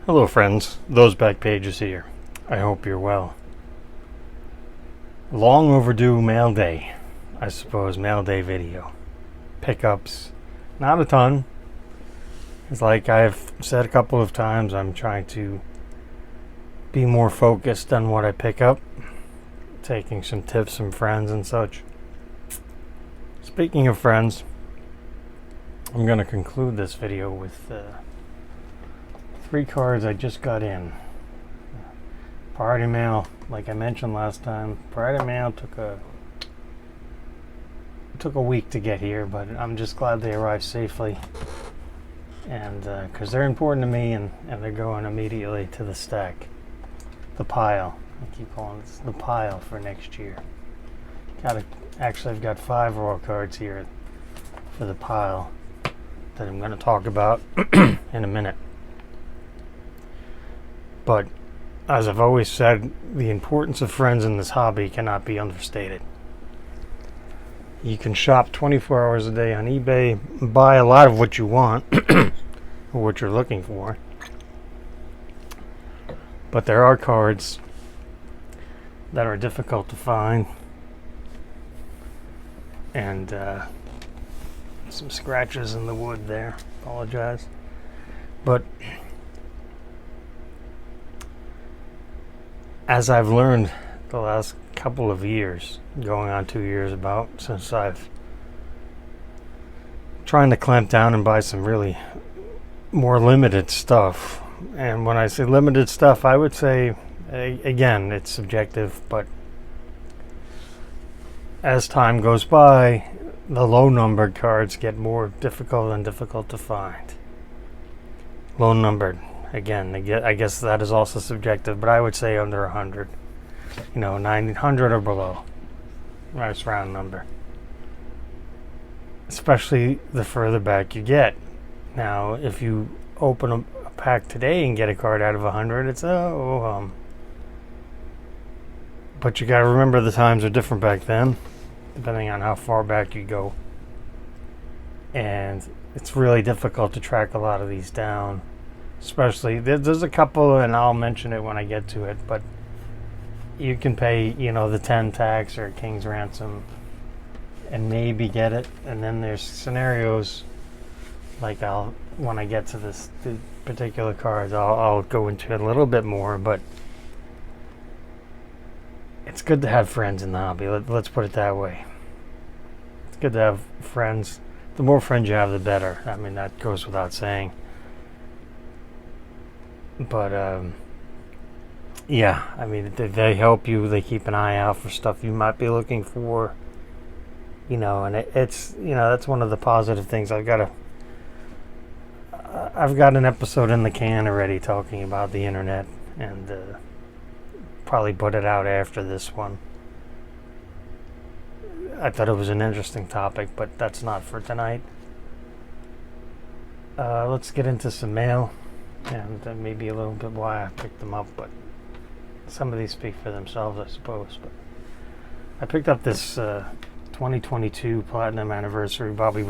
Hello friends, Those Back Pages here. I hope you're well. Long overdue mail day, I suppose, mail day video. Pickups, not a ton. It's like I've said a couple of times, I'm trying to be more focused on what I pick up, taking some tips from friends and such. Speaking of friends, I'm going to conclude this video with 3 cards I just got in. Priority mail, like I mentioned last time, priority mail took a week to get here, but I'm just glad they arrived safely. And because they're important to me, and they're going immediately to the stack, the pile. I keep calling it the pile for next year. Actually, I've got 5 raw cards here for the pile that I'm going to talk about in a minute. But as I've always said, the importance of friends in this hobby cannot be understated. You can shop 24 hours a day on eBay, buy a lot of what you want or what you're looking for. But there are cards that are difficult to find. And some scratches in the wood there. Apologize. But as I've learned the last couple of years, going on 2 years about, since I've trying to clamp down and buy some really more limited stuff. And when I say limited stuff, I would say, again, it's subjective, but as time goes by, the low numbered cards get more difficult and difficult to find. Low numbered. Again, I guess that is also subjective, but I would say under 100. 900 or below. Nice round number. Especially the further back you get. Now, if you open a pack today and get a card out of 100, it's but you got to remember the times are different back then, depending on how far back you go. And it's really difficult to track a lot of these down. Especially, there's a couple, and I'll mention it when I get to it, but you can pay, the 10 tax or King's ransom and maybe get it. And then there's scenarios like when I get to the particular cards, I'll go into it a little bit more, but it's good to have friends in the hobby. Let's put it that way. It's good to have friends. The more friends you have, the better. I mean, that goes without saying. But yeah, I mean, they help you. They keep an eye out for stuff you might be looking for. And it's that's one of the positive things. I've got an episode in the can already talking about the internet, and probably put it out after this one. I thought it was an interesting topic, but that's not for tonight. Let's get into some mail. And maybe a little bit why I picked them up, but some of these speak for themselves, I suppose. But I picked up this 2022 Platinum Anniversary Bobby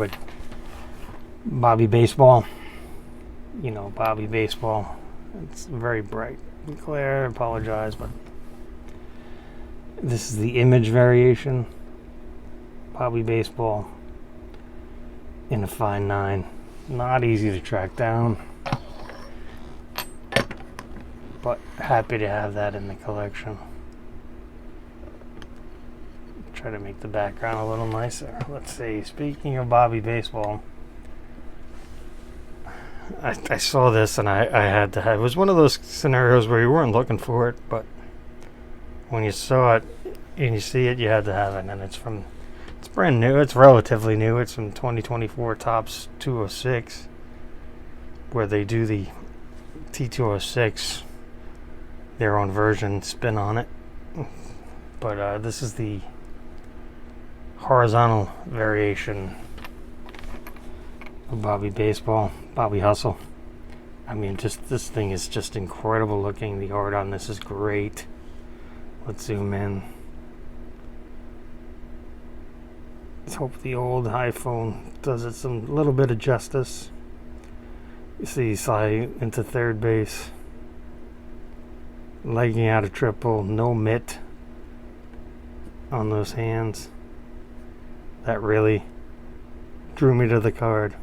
Baseball. Bobby Baseball. It's very bright and clear. I apologize, but this is the image variation. Bobby Baseball in a fine 9. Not easy to track down, but happy to have that in the collection. Try to make the background a little nicer. Let's see, speaking of Bobby Baseball, I saw this and I had to have it. Was one of those scenarios where you weren't looking for it, but when you saw it and you see it, you had to have it. And it's brand new. It's relatively new. It's from 2024 Topps 206, where they do the T206, their own version spin on it. But this is the horizontal variation of Bobby Baseball, Bobby Hustle. I mean, just this thing is just incredible looking. The art on this is great. Let's zoom in. Let's hope the old iPhone does it some little bit of justice. You see, slide into third base. legging out a triple, no mitt on those hands. That really drew me to the card.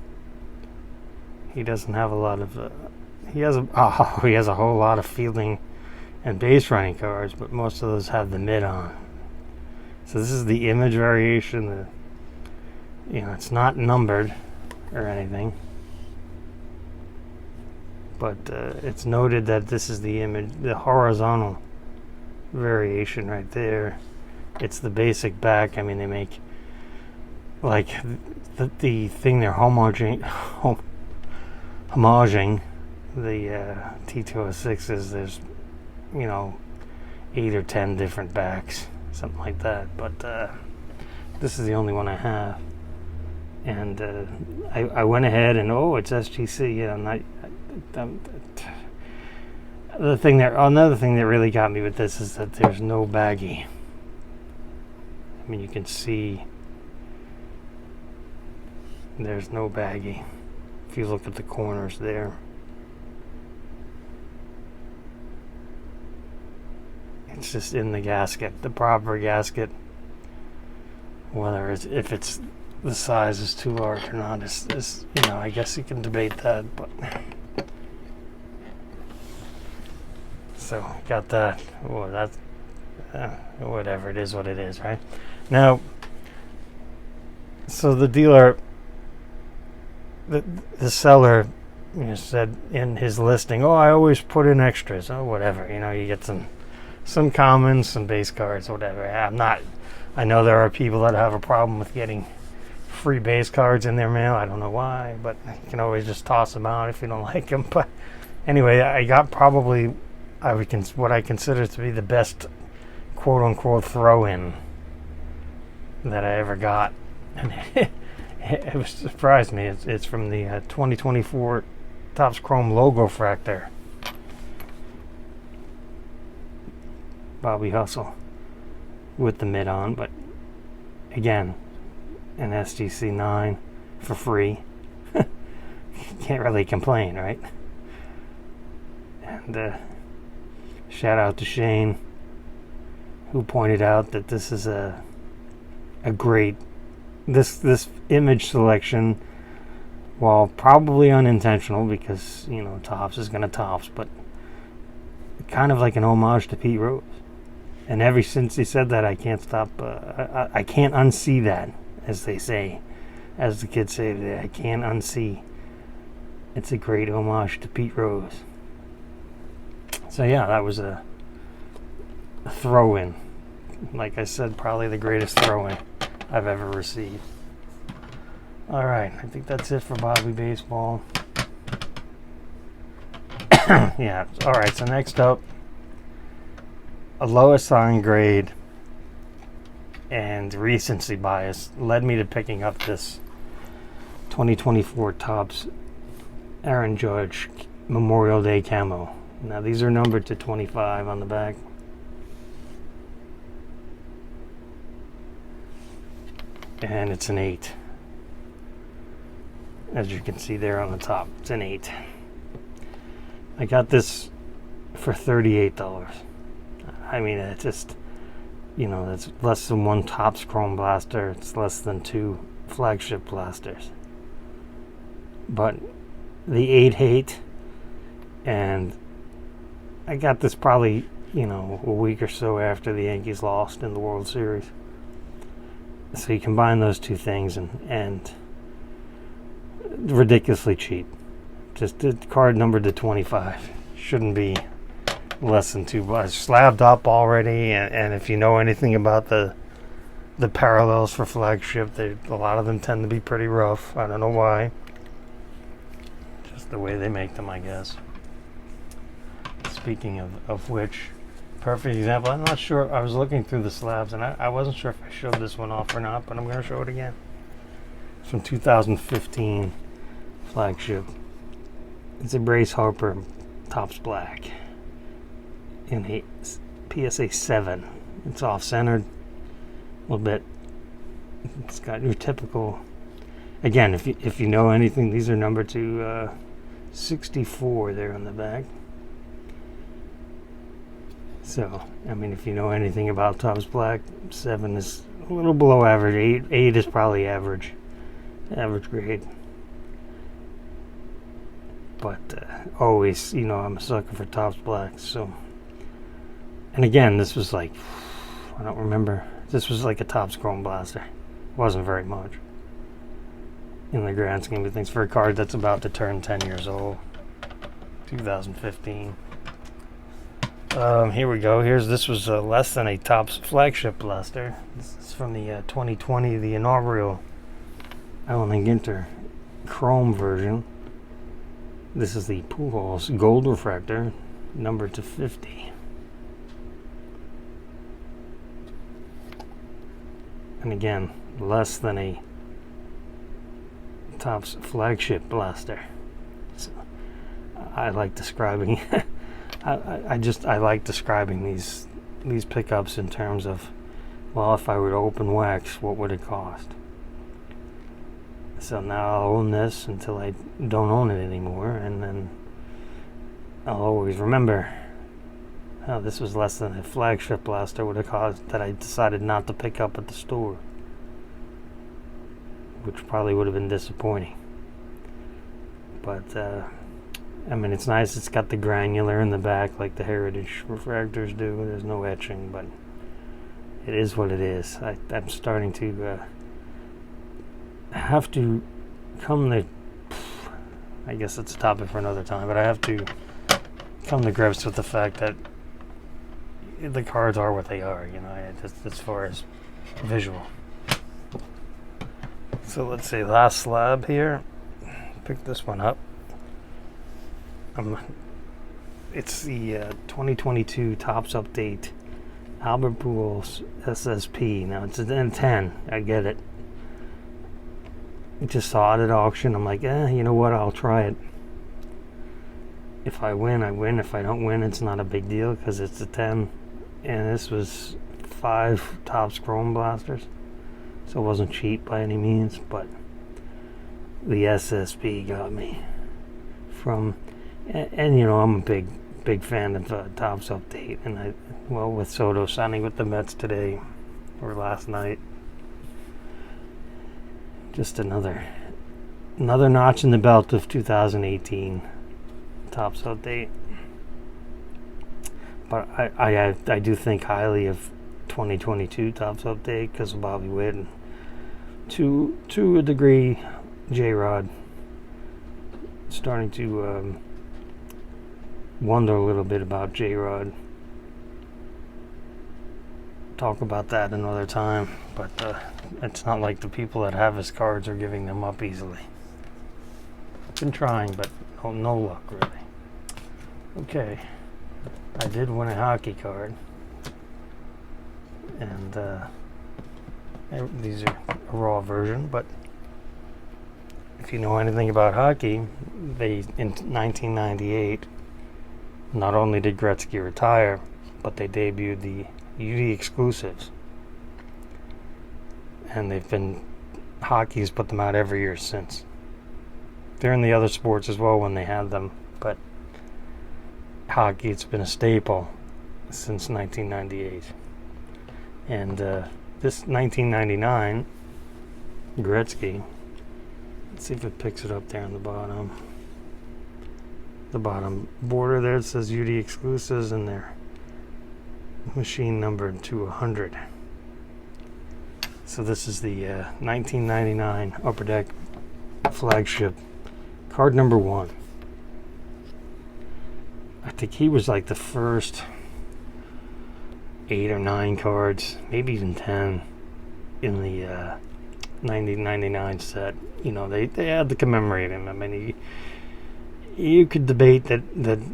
He doesn't have a lot of he has a whole lot of fielding and base running cards, but most of those have the mitt on. So this is the image variation. It's not numbered or anything, but it's noted that this is the image, the horizontal variation right there. It's the basic back. I mean, they make like the thing they're homaging the T206s. There's 8 or 10 different backs, something like that. But this is the only one I have, and I went ahead and it's SGC. Yeah, another thing that really got me with this is that there's no baggy. I mean, you can see there's no baggy if you look at the corners there. It's just in the gasket, the proper gasket. Whether if it's the size is too large or not is I guess you can debate that, but so got that. Well, that's whatever, it is what it is, right? Now, so the dealer, the seller, said in his listing, I always put in extras. Whatever, you get some commons, some base cards, whatever. I know there are people that have a problem with getting free base cards in their mail. I don't know why, but you can always just toss them out if you don't like them. But anyway, I got probably what I consider to be the best quote-unquote throw-in that I ever got. And it surprised me. It's from the 2024 Topps Chrome Logo Fractor. Bobby Hustle with the mid on, but again, an SGC 9 for free. Can't really complain, right? And shout out to Shane, who pointed out that this is a great this image selection, while probably unintentional because Topps is gonna Topps, but kind of like an homage to Pete Rose. And ever since he said that, I can't stop. I can't unsee that, as they say, as the kids say today. I can't unsee. It's a great homage to Pete Rose. So yeah, that was a throw-in. Like I said, probably the greatest throw-in I've ever received. All right, I think that's it for Bobby Baseball. Yeah. All right. So next up, a low assigned grade and recency bias led me to picking up this 2024 Topps Aaron Judge Memorial Day camo. Now these are numbered to 25 on the back. And it's an 8. As you can see there on the top, it's an 8. I got this for $38. I mean, it's just, that's less than one Topps Chrome blaster. It's less than 2 flagship blasters. But the 8 hate, and I got this probably, a week or so after the Yankees lost in the World Series. So you combine those two things and ridiculously cheap. Just the card numbered to 25. Shouldn't be less than $2. Slabbed up already, and if you know anything about the parallels for flagship, a lot of them tend to be pretty rough. I don't know why. Just the way they make them, I guess. Speaking of which, perfect example. I'm not sure. I was looking through the slabs, and I wasn't sure if I showed this one off or not, but I'm going to show it again. It's from 2015 flagship. It's a Bryce Harper Topps Black in a PSA 7. It's off-centered a little bit. It's got your typical. Again, if you know anything, these are numbered to 64 there on the back. So, I mean, if you know anything about Topps Black, 7 is a little below average. 8 is probably average grade. But always, I'm a sucker for Topps Black. So, and again, this was like, I don't remember. This was like a Topps Chrome Blaster. It wasn't very much in the grand scheme of things for a card that's about to turn 10 years old. 2015. Here we go. This was less than a Topps flagship blaster. This is from the 2020, the inaugural Allen & Ginter Chrome version. This is the Pujols Gold Refractor, numbered to 50. And again, less than a Topps flagship blaster. So I like describing I like describing these pickups in terms of, well, if I were to open wax, what would it cost? So now I'll own this until I don't own it anymore, and then I'll always remember how this was less than a flagship blaster would have cost that I decided not to pick up at the store, which probably would have been disappointing. But I mean, it's nice. It's got the granular in the back like the Heritage refractors do. There's no etching, but it is what it is. I'm starting to have to come to, I guess it's a topic for another time, but I have to come to grips with the fact that the cards are what they are, just as far as visual. So let's see, last slab here. Pick this one up. It's the 2022 Topps Update Albert Pujols SSP. Now it's a 10. I get it. I just saw it at auction. I'm like, you know what? I'll try it. If I win, I win. If I don't win, it's not a big deal because it's a 10. And this was 5 Topps Chrome blasters, so it wasn't cheap by any means. But the SSP got me from. And I'm a big fan of Topps Update, and with Soto signing with the Mets today or last night, just another notch in the belt of 2018 Topps Update. But I do think highly of 2022 Topps Update because of Bobby Witt, and to a degree, J-Rod. Starting to wonder a little bit about J-Rod. Talk about that another time, but it's not like the people that have his cards are giving them up easily. Been trying, but no luck really. Okay, I did win a hockey card, and these are a raw version, but if you know anything about hockey, in 1998, not only did Gretzky retire, but they debuted the UD exclusives. And hockey's put them out every year since. They're in the other sports as well when they had them, but hockey, it's been a staple since 1998. And this 1999, Gretzky, let's see if it picks it up there on the bottom. The bottom border there, it says UD exclusives, and they're machine numbered to 100. So this is the 1999 Upper Deck flagship card number 1. I think he was like the first 8 or 9 cards, maybe even 10 in the 1999 set. They had to commemorate him. I mean, you could debate that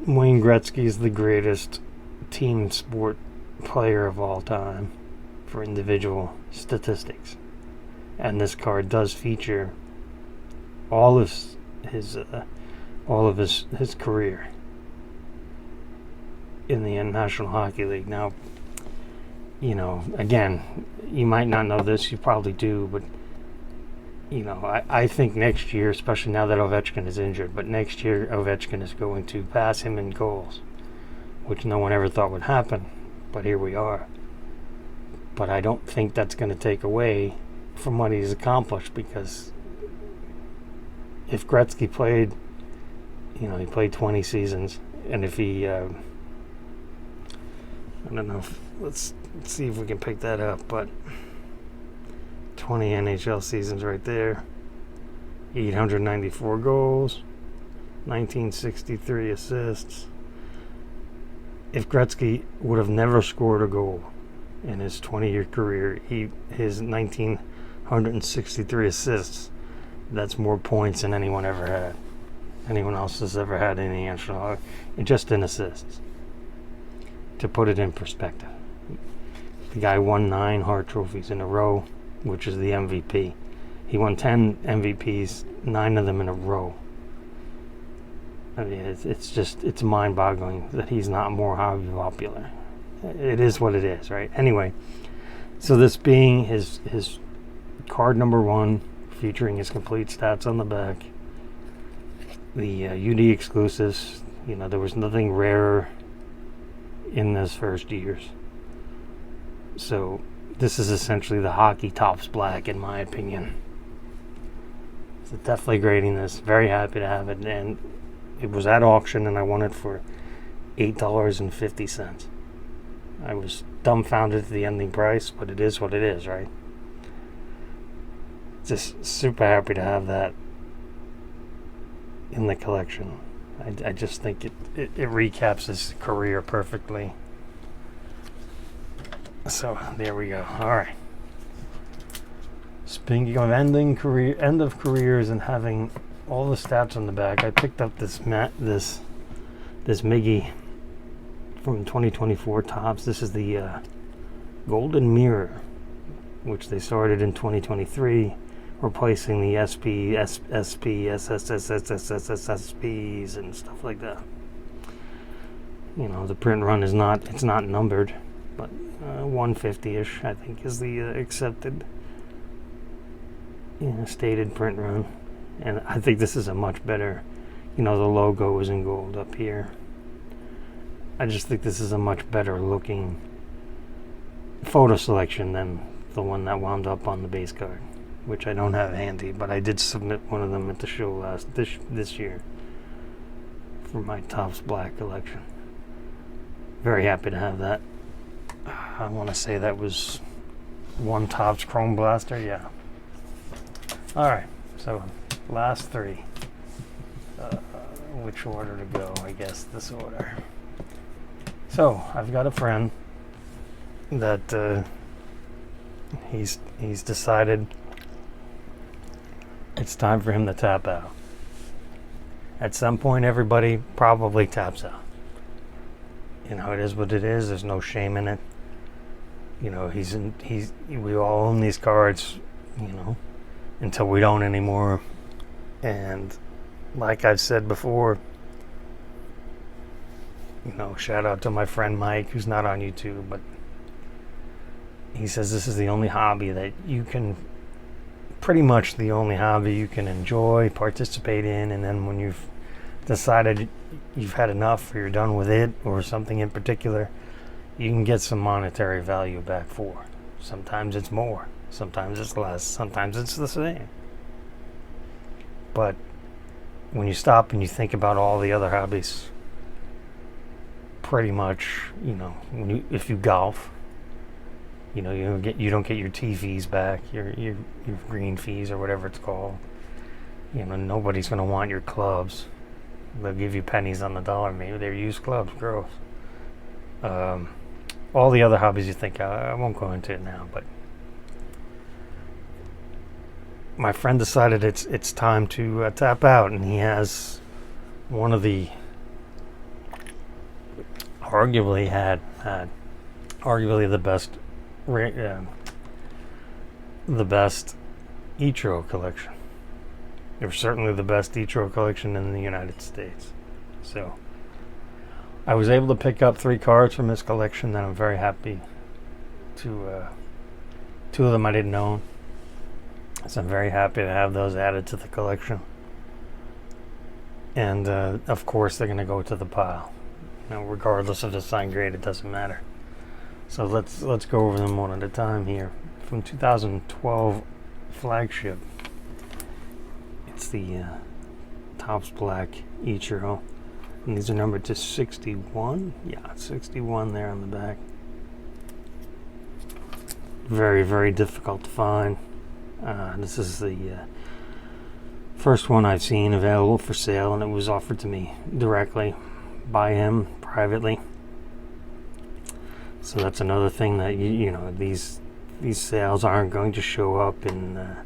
Wayne Gretzky is the greatest team sport player of all time for individual statistics, and this card does feature all of his career in the National Hockey League. Now, again, you might not know this, you probably do, but I think next year, especially now that Ovechkin is injured, but next year Ovechkin is going to pass him in goals, which no one ever thought would happen. but here we are. But I don't think that's going to take away from what he's accomplished, because if Gretzky played, he played 20 seasons, and if he, I don't know, let's see if we can pick that up, but 20 NHL seasons right there, 894 goals, 1963 assists. If Gretzky would have never scored a goal in his 20-year career, his 1963 assists, that's more points than anyone else has ever had in the NHL, just in assists. To put it in perspective, the guy won 9 Hart trophies in a row, which is the MVP. He won 10 MVPs, 9 of them in a row. I mean, it's mind-boggling that he's not more highly popular. It is what it is, right? Anyway, so this being his card number 1, featuring his complete stats on the back, the UD exclusives, there was nothing rarer in those first years. So this is essentially the hockey Topps Black, in my opinion. So definitely grading this. Very happy to have it, and it was at auction, and I won it for $8.50. I was dumbfounded at the ending price, but it is what it is, right? Just super happy to have that in the collection. I just think it recaps his career perfectly. So there we go. All right. Speaking of end of careers and having all the stats on the back, I picked up this Miggy from 2024 Topps. This is the Golden Mirror, which they started in 2023, replacing the SP, SSSSSSSSSSPs and stuff like that. The print run is not numbered, but 150-ish, I think, is the accepted, stated print run. And I think this is a much better, the logo is in gold up here. I just think this is a much better looking photo selection than the one that wound up on the base card, which I don't have handy, but I did submit one of them at the show this year for my Topps Black collection. Very happy to have that. I want to say that was one Topps Chrome Blaster, yeah. Alright, so last 3. Which order to go? I guess this order. So, I've got a friend that he's decided it's time for him to tap out. At some point, everybody probably taps out. It is what it is. There's no shame in it. We all own these cards, until we don't anymore. And like I've said before, shout out to my friend Mike, who's not on YouTube, but he says this is the only hobby that you can, pretty much the only hobby you can enjoy, participate in, and then when you've decided you've had enough, or you're done with it, or something in particular, you can get some monetary value back for. Sometimes it's more, sometimes it's less, sometimes it's the same. But when you stop and you think about all the other hobbies, pretty much, if you golf, you don't get your tee fees back, your green fees or whatever it's called. Nobody's going to want your clubs. They'll give you pennies on the dollar. Maybe they're used clubs. Gross. All the other hobbies you think, I won't go into it now, but my friend decided it's time to tap out, and he has one of the arguably the best Ichiro collection. It was certainly the best Ichiro collection in the United States. So I was able to pick up 3 cards from his collection that I'm very happy to. 2 of them I didn't own, so I'm very happy to have those added to the collection. And of course they're going to go to the pile. Regardless of the sign grade, it doesn't matter. So let's go over them one at a time here. From 2012 flagship, it's the Topps Black Ichiro, and these are numbered to 61. Yeah, 61 there on the back. Very, very difficult to find. This is the first one I've seen available for sale, and it was offered to me directly by him privately. So that's another thing that you know, these sales aren't going to show up in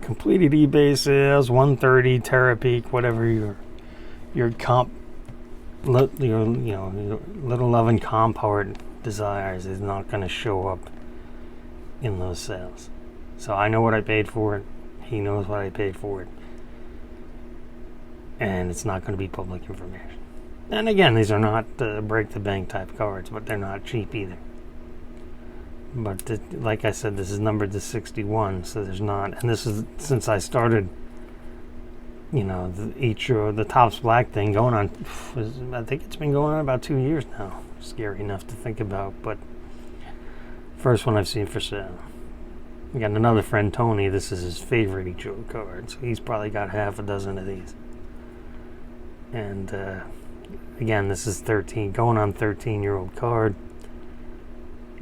completed eBay sales, 130, Terapeak, whatever your comp, your little loving comp heart desires is not going to show up in those sales. So I know what I paid for it. He knows what I paid for it. And it's not going to be public information. And again, these are not break the bank type cards, but they're not cheap either. But like I said, this is numbered to 61, so there's not. And this is since I started, you know, the Topps Black thing going on. I think it's been going on about 2 years now. Scary enough to think about, but first one I've seen for sale. We got another friend, Tony. This is his favorite Ichiro card, so he's probably got half a dozen of these. And again, this is 13, going on 13-year-old card.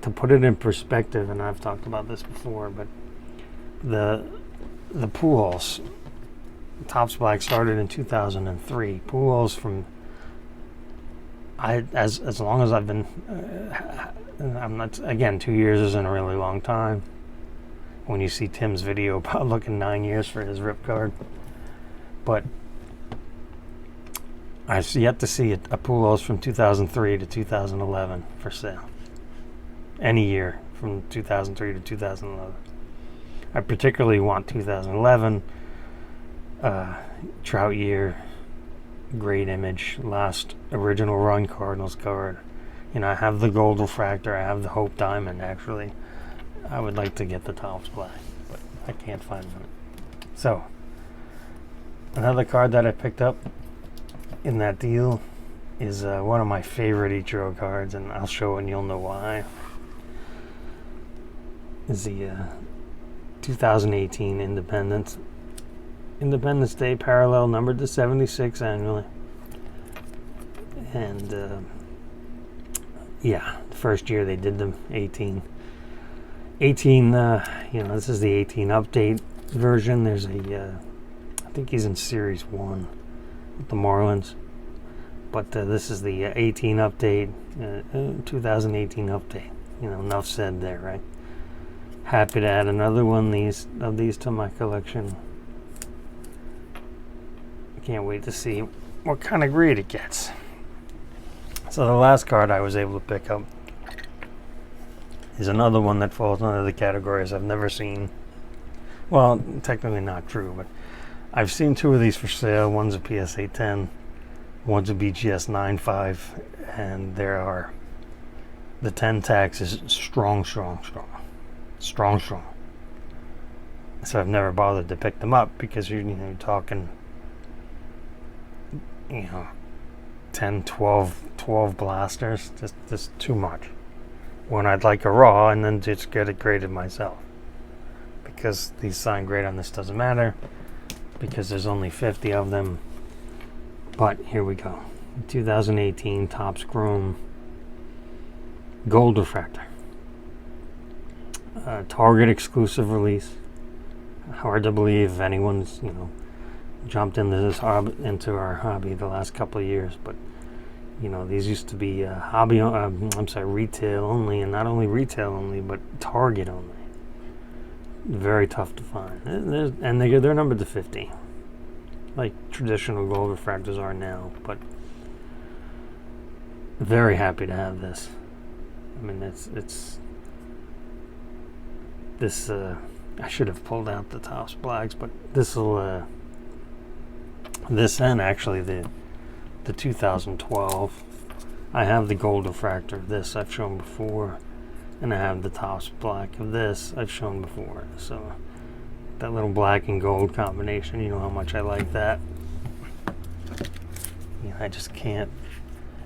To put it in perspective, and I've talked about this before, but the Pujols, Topps Black started in 2003. Pujols from as long as I've been, I'm not, again, 2 years isn't a really long time. When you see Tim's video about looking 9 years for his rip card, but I've yet to see a Pujols from 2003 to 2011 for sale. Any year from 2003 to 2011. I particularly want 2011, Trout year, great image, last original run Cardinals card. You know, I have the gold refractor, I have the Hope Diamond actually. I would like to get the Topps Black, but I can't find one. So, another card that I picked up in that deal is one of my favorite Ichiro cards, and I'll show and you'll know why. Is the 2018 Independence Day parallel, numbered to 76 annually. And yeah, the first year they did them 18, you know, this is the 18 update version. There's a I think he's in series 1 with the Marlins, but this is the 18 update, 2018 update. You know, enough said there, right? Happy to add another one of these to my collection. I can't wait to see what kind of grade it gets. So the last card I was able to pick up is another one that falls under the categories I've never seen. Well, technically not true, but I've seen 2 of these for sale. One's a PSA 10, one's a BGS 9.5, and there are the 10 tax is strong. So I've never bothered to pick them up because you're talking, 10, 12 blasters, just too much. When I'd like a raw and then just get it graded myself. Because these sign grade on this doesn't matter, because there's only 50 of them. But here we go. 2018 Topps Chrome Gold Refractor. Target exclusive release. Hard to believe anyone's jumped into into our hobby the last couple of years, but these used to be retail only, and not only retail only, but Target only. Very tough to find, and they're numbered to 50, like traditional gold refractors are now. But very happy to have this. I mean, it's this. I should have pulled out the Topps Blacks, but this will. This and actually the 2012. I have the gold refractor of this I've shown before, and I have the Topps Black of this I've shown before. So that little black and gold combination, you know how much I like that. I just can't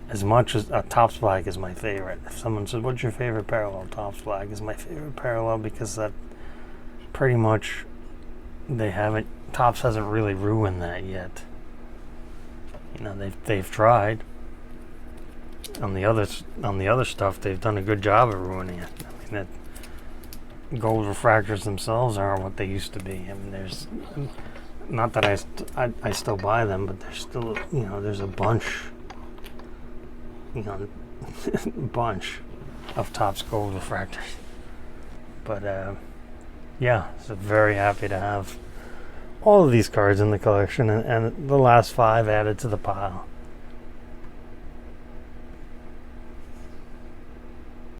as much as Topps Black is my favorite. If someone says, "What's your favorite parallel?" Topps Black is my favorite parallel because that pretty much Topps hasn't really ruined that yet. They've tried. On the other stuff, they've done a good job of ruining it. I mean, gold refractors themselves aren't what they used to be. I mean, there's not that I still buy them, but there's still there's a bunch bunch of Topps gold refractors. But yeah, so very happy to have all of these cards in the collection and the last 5 added to the pile.